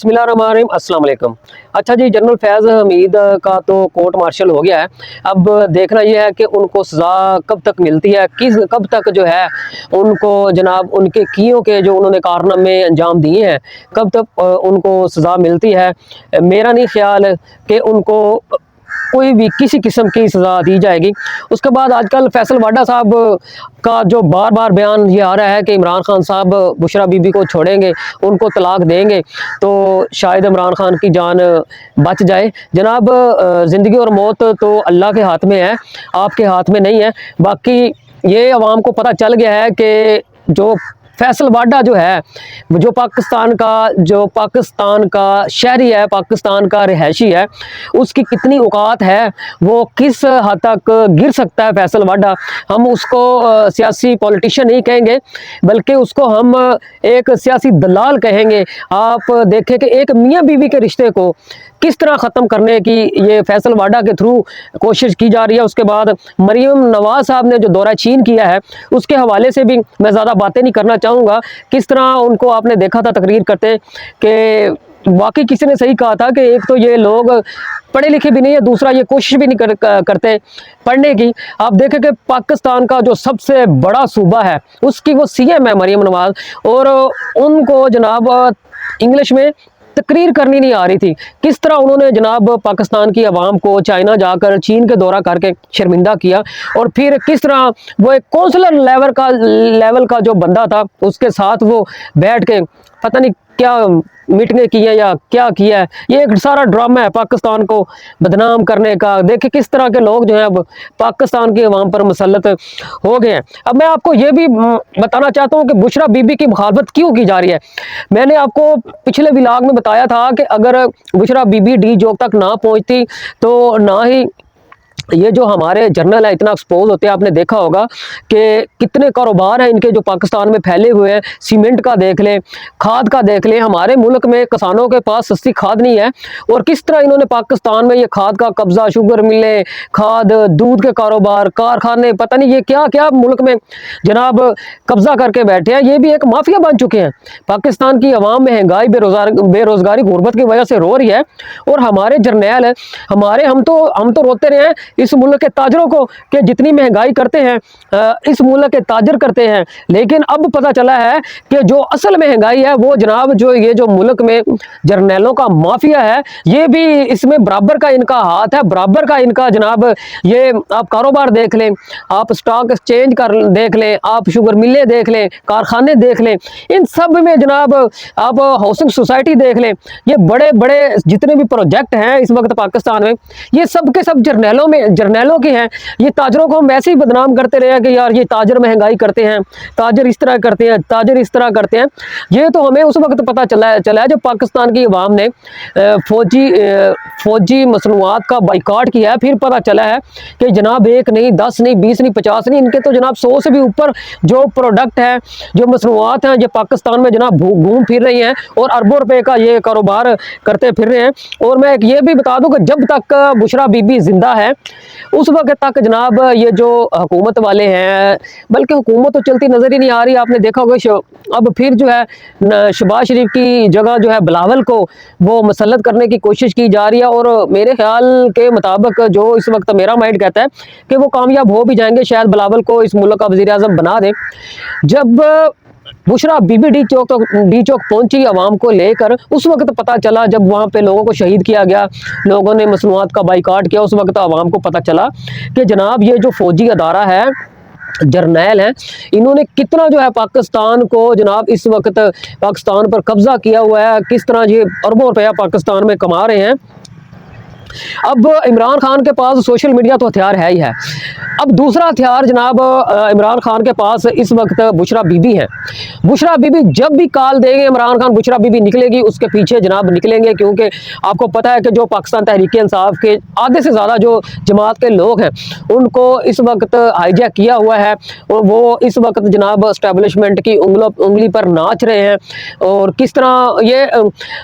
बिस्मिल्लाहिर्रहमानिर्रहीम, अस्सलाम वालेकुम। अच्छा जी, जनरल फैज़ हमीद का तो कोर्ट मार्शल हो गया है। अब देखना यह है कि उनको सज़ा कब तक मिलती है, कब तक जो है उनको जनाब उनके कियों के जो उन्होंने कारनामे अंजाम दिए हैं कब तक उनको सज़ा मिलती है। मेरा नहीं ख्याल कि उनको कोई भी किसी किस्म की सज़ा दी जाएगी। उसके बाद आजकल फैसल वाडा साहब का जो बार बार बयान ये आ रहा है कि इमरान खान साहब बुशरा बीबी को छोड़ेंगे, उनको तलाक देंगे तो शायद इमरान खान की जान बच जाए। जनाब, ज़िंदगी और मौत तो अल्लाह के हाथ में है, आपके हाथ में नहीं है। बाकी ये अवाम को पता चल गया है कि जो फैसल वाडा जो है, जो पाकिस्तान का शहरी है, पाकिस्तान का रिहायशी है, उसकी कितनी औकात है, वो किस हद तक गिर सकता है फैसल वाडा। हम उसको सियासी पॉलिटिशियन नहीं कहेंगे, बल्कि उसको हम एक सियासी दलाल कहेंगे। आप देखें कि एक मियाँ बीवी के रिश्ते को किस तरह ख़त्म करने की ये फैसल वाडा के थ्रू कोशिश की जा रही है। उसके बाद मरीम नवाज साहब ने जो दौरा चीन किया है, उसके हवाले से भी मैं ज़्यादा बातें नहीं करना चाहूँगा। किस तरह उनको आपने देखा था तकरीर करते कि वाकई किसी ने सही कहा था कि एक तो ये लोग पढ़े लिखे भी नहीं है, दूसरा ये कोशिश भी नहीं करते पढ़ने की। आप देखें कि पाकिस्तान का जो सबसे बड़ा सूबा है उसकी वो सीएम है मरीम नवाज, और उनको जनाब इंग्लिश में तकरीर करनी नहीं आ रही थी। किस तरह उन्होंने जनाब पाकिस्तान की आवाम को चाइना जाकर चीन के दौरा करके शर्मिंदा किया, और फिर किस तरह वो एक कौंसलर लेवल का जो बंदा था उसके साथ वो बैठ के पता नहीं क्या मीटिंगें की है या क्या किया है। ये एक सारा ड्रामा है पाकिस्तान को बदनाम करने का। देखिए किस तरह के लोग जो हैं अब पाकिस्तान की अवाम पर मुसल्लत हो गए हैं। अब मैं आपको ये भी बताना चाहता हूँ कि बुशरा बीबी की मुखालफत क्यों की जा रही है। मैंने आपको पिछले व्लॉग में बताया था कि अगर बुशरा बीबी डी जोक तक ना पहुँचती तो ना ही ये जो हमारे जर्नल है इतना एक्सपोज होते हैं। आपने देखा होगा कि कितने कारोबार हैं इनके जो पाकिस्तान में फैले हुए हैं। सीमेंट का देख लें, खाद का देख लें। हमारे मुल्क में किसानों के पास सस्ती खाद नहीं है, और किस तरह इन्होंने पाकिस्तान में ये खाद का कब्जा, शुगर मिलें, खाद, दूध के कारोबार, कारखाने, पता नहीं ये क्या क्या मुल्क में जनाब कब्जा करके बैठे हैं। ये भी एक माफिया बन चुके हैं। पाकिस्तान की अवाम महंगाई, बेरोजगारी, गुर्बत की वजह से रो रही है, और हमारे जर्नैल है, हम तो रोते रहे हैं इस मुल्क के ताजरों को कि जितनी महंगाई करते हैं इस मुल्क के ताजर करते हैं। लेकिन अब पता चला है कि जो असल महंगाई है वो जनाब ये जो मुल्क में जर्नैलों का माफिया है, ये भी इसमें बराबर का इनका हाथ है, बराबर का इनका जनाब। ये आप कारोबार देख लें, आप स्टॉक एक्सचेंज देख लें, आप शुगर मिलें देख लें, कारखाने देख लें, इन सब में जनाब आप हाउसिंग सोसाइटी देख लें। ये बड़े बड़े जितने भी प्रोजेक्ट हैं इस वक्त पाकिस्तान में, ये सब के सब जर्नैलों के हैं। ये ताजरों को हम ऐसे ही बदनाम करते रहे कि यार ये ताजर महंगाई करते हैं, ताजर इस तरह करते हैं, ताजर इस तरह करते हैं। ये तो हमें उस वक्त पता चला है जब पाकिस्तान की अवाम ने फौजी मसनूआत का बाइकाट किया है। फिर पता चला है कि जनाब 1 नहीं, 10 नहीं, 20 नहीं, 50 नहीं, इनके तो जनाब 100 से भी ऊपर जो प्रोडक्ट है, जो मसनूआत हैं, ये पाकिस्तान में जनाब घूम फिर रही हैं और अरबों रुपए का ये कारोबार करते फिर रहे हैं। और मैं ये भी बता दूं कि जब तक बुशरा बीबी जिंदा है उस वक्त तक जनाब ये जो हुकूमत वाले हैं, बल्कि हुकूमत तो चलती नजर ही नहीं आ रही। आपने देखा होगा अब फिर जो है शहबाज शरीफ की जगह जो है बिलावल को वो मुसल्लत करने की कोशिश की जा रही है, और मेरे ख्याल के मुताबिक जो इस वक्त मेरा माइंड कहता है कि वो कामयाब हो भी जाएंगे, शायद बिलावल को इस मुल्क का वज़ीर-ए-आज़म बना दें। जब बुशरा बीबी डी चौक पहुंची आवाम को लेकर, उस वक्त पता चला, जब वहां पे लोगों को शहीद किया गया, लोगों ने मसनूआत का बाइकाट किया, उस वक्त आवाम को पता चला कि जनाब ये जो फौजी अदारा है, जर्नैल हैं, इन्होंने कितना जो है पाकिस्तान को जनाब इस वक्त पाकिस्तान पर कब्जा किया हुआ है, किस तरह ये अरबों रुपया पाकिस्तान में कमा रहे हैं। अब इमरान खान के पास सोशल मीडिया तो हथियार है ही है। अब दूसरा हथियार जनाब इमरान खान के पास इस वक्त बुशरा बीबी है। बुशरा बीबी जब भी कॉल देंगे इमरान खान, बुशरा बीबी निकलेगी, उसके पीछे जनाब निकलेंगे, क्योंकि आपको पता है कि जो पाकिस्तान तहरीक इंसाफ के आधे से ज़्यादा जो जमात के लोग हैं उनको इस वक्त हाईजैक किया हुआ है, और वो इस वक्त जनाब एस्टेब्लिशमेंट की उंगली पर नाच रहे हैं। और किस तरह ये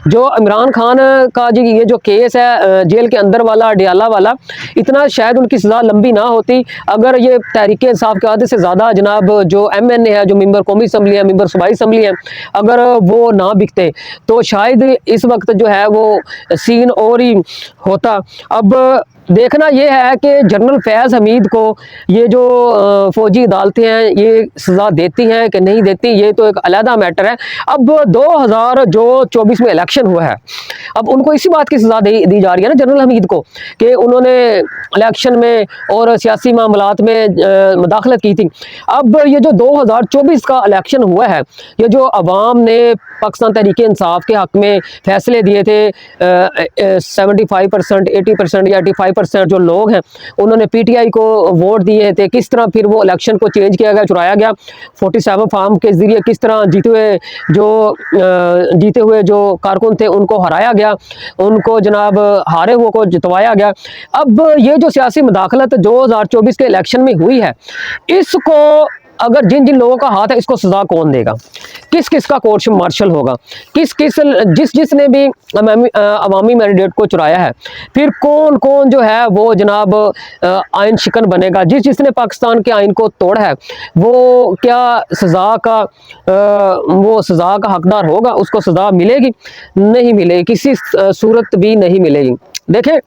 जो इमरान खान का जी ये जो केस है जेल के के अंदर वाला डियाला वाला, इतना शायद उनकी सज़ा लंबी ना होती अगर ये तहरीक इंसाफ के आधे से ज़्यादा जनाब जो MNA है, जो मेंबर कौमी असम्बली है, मेंबर सूबाई असम्बली है, अगर वो ना बिकते तो शायद इस वक्त जो है वो सीन और ही होता। अब देखना यह है कि जनरल फैज़ हमीद को ये जो फ़ौजी अदालतें हैं ये सज़ा देती हैं कि नहीं देती, ये तो एक अलहदा मैटर है। अब 2024 में इलेक्शन हुआ है, अब उनको इसी बात की सज़ा दी जा रही है ना जनरल हमीद को कि उन्होंने इलेक्शन में और सियासी मामलात में मुदाखलत की थी। अब ये जो 2024 का इलेक्शन हुआ है, ये जो अवाम ने पाकिस्तान तहरीक इंसाफ के हक़ में फ़ैसले दिए थे, 75%, 80% या 85% जो लोग हैं उन्होंने PTI को वोट दिए थे, किस तरह फिर वो इलेक्शन को चेंज किया गया, चुराया गया 47 फार्म के ज़रिए, किस तरह जीते हुए जो कारकुन थे उनको हराया गया, उनको जनाब हारे हुए को जितवाया गया। अब ये जो सियासी मुदाखलत 2024 के इलेक्शन में हुई है, इसको अगर जिन जिन लोगों का हाथ है, इसको सज़ा कौन देगा, किस किस का कोर्ट मार्शल होगा, जिसने भी अवामी मैंडेट को चुराया है, फिर कौन कौन जो है वो जनाब आइन शिकन बनेगा, जिसने पाकिस्तान के आइन को तोड़ा है वो क्या सज़ा का हकदार होगा, उसको सज़ा मिलेगी? नहीं मिलेगी, किसी सूरत भी नहीं मिलेगी। देखें,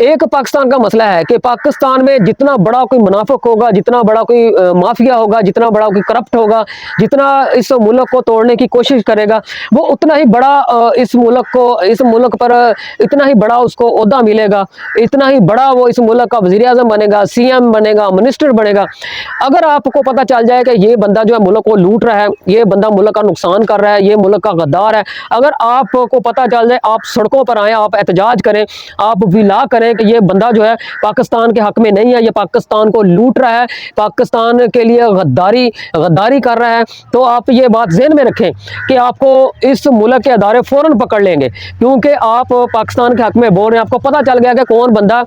एक पाकिस्तान का मसला है कि पाकिस्तान में जितना बड़ा कोई मुनाफिक होगा, जितना बड़ा कोई माफिया होगा, जितना बड़ा कोई करप्ट होगा, जितना इस मुल्क को तोड़ने की कोशिश करेगा, वो उतना ही बड़ा इस मुल्क पर इतना ही बड़ा उसको ओहदा मिलेगा, इतना ही बड़ा वो इस मुल्क का वज़ीर आज़म बनेगा, CM बनेगा, मिनिस्टर बनेगा। अगर आपको पता चल जाए कि ये बंदा जो है मुल्क को लूट रहा है, ये बंदा मुल्क का नुकसान कर रहा है, ये मुल्क का गद्दार है, अगर आपको पता चल जाए, आप सड़कों पर आए, आप एहतजाज करें, आप विला करें कि ये बंदा जो है पाकिस्तान के हक में नहीं है, ये पाकिस्तान को लूट रहा है, पाकिस्तान के लिए गद्दारी कर रहा है, तो आप ये बात ज़हन में रखें कि आपको इस मुल्क के अदारे फ़ौरन पकड़ लेंगे, क्योंकि आप पाकिस्तान के हक में बोल रहे हैं। आपको पता चल गया कि कौन बंदा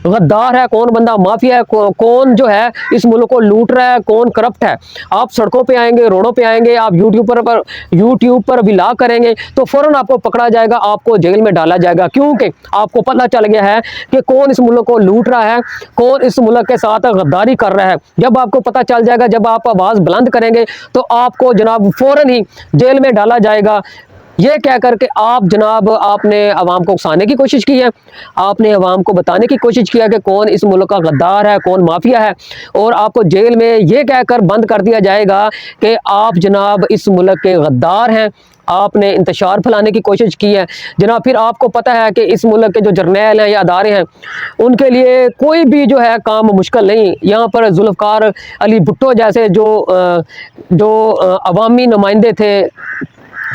गद्दार है, कौन बंदा माफिया है, कौन जो है इस मुल्क को लूट रहा है, कौन करप्ट है। आप सड़कों पर आएंगे, रोडों पर आएंगे, आप यूट्यूब पर विला करेंगे तो फ़ौरन आपको पकड़ा जाएगा, आपको जेल में डाला जाएगा, क्योंकि आपको पता चल गया है कि कौन इस मुल्क को लूट रहा है, कौन इस मुल्क के साथ गद्दारी कर रहा है। जब आपको पता चल जाएगा, जब आप आवाज़ बुलंद करेंगे तो आपको जनाब फ़ौरन ही जेल में डाला जाएगा। ये कह करके आप जनाब आपने अवाम को उकसाने की कोशिश की है, आपने अवाम को बताने की कोशिश किया कि कौन इस मुल्क का गद्दार है, कौन माफिया है, और आपको जेल में ये कहकर बंद कर दिया जाएगा कि आप जनाब इस मुल्क के गद्दार हैं, आपने इंतशार फैलाने की कोशिश की है जनाब। फिर आपको पता है कि इस मुल्क के जो जर्नैल हैं या अदारे हैं, उनके लिए कोई भी जो है काम मुश्किल नहीं। यहाँ पर जुल्फ़कार अली भुट्टो जैसे जो अवामी नुमाइंदे थे,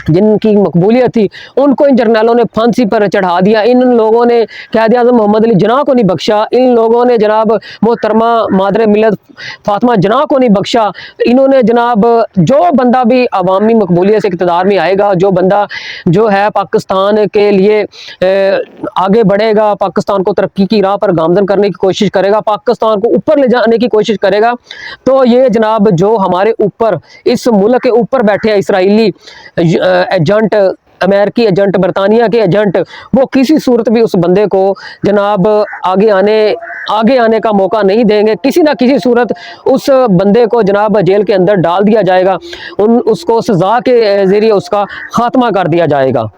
जिनकी मकबूलियत थी, उनको इन जर्नैलों ने फांसी पर चढ़ा दिया। इन लोगों ने क़ायद आज़म मोहम्मद अली जिन्ना को नहीं बख्शा, इन लोगों ने जनाब मोहतरमा मादर मिल्लत फातिमा जिन्ना को नहीं बख्शा। इन्होंने जनाब जो बंदा भी अवामी मकबूलियत से इक़्तिदार में आएगा, जो बंदा जो है पाकिस्तान के लिए आगे बढ़ेगा, पाकिस्तान को तरक्की की राह पर गामज़न करने की कोशिश करेगा, पाकिस्तान को ऊपर ले जाने की कोशिश करेगा, तो ये जनाब जो हमारे ऊपर इस मुल्क के ऊपर बैठे हैं इसराइली एजेंट, अमेरिकी एजेंट, बरतानिया के एजेंट, वो किसी सूरत भी उस बंदे को जनाब आगे आने का मौका नहीं देंगे। किसी ना किसी सूरत उस बंदे को जनाब जेल के अंदर डाल दिया जाएगा, उसको सज़ा के ज़रिए उसका ख़ात्मा कर दिया जाएगा।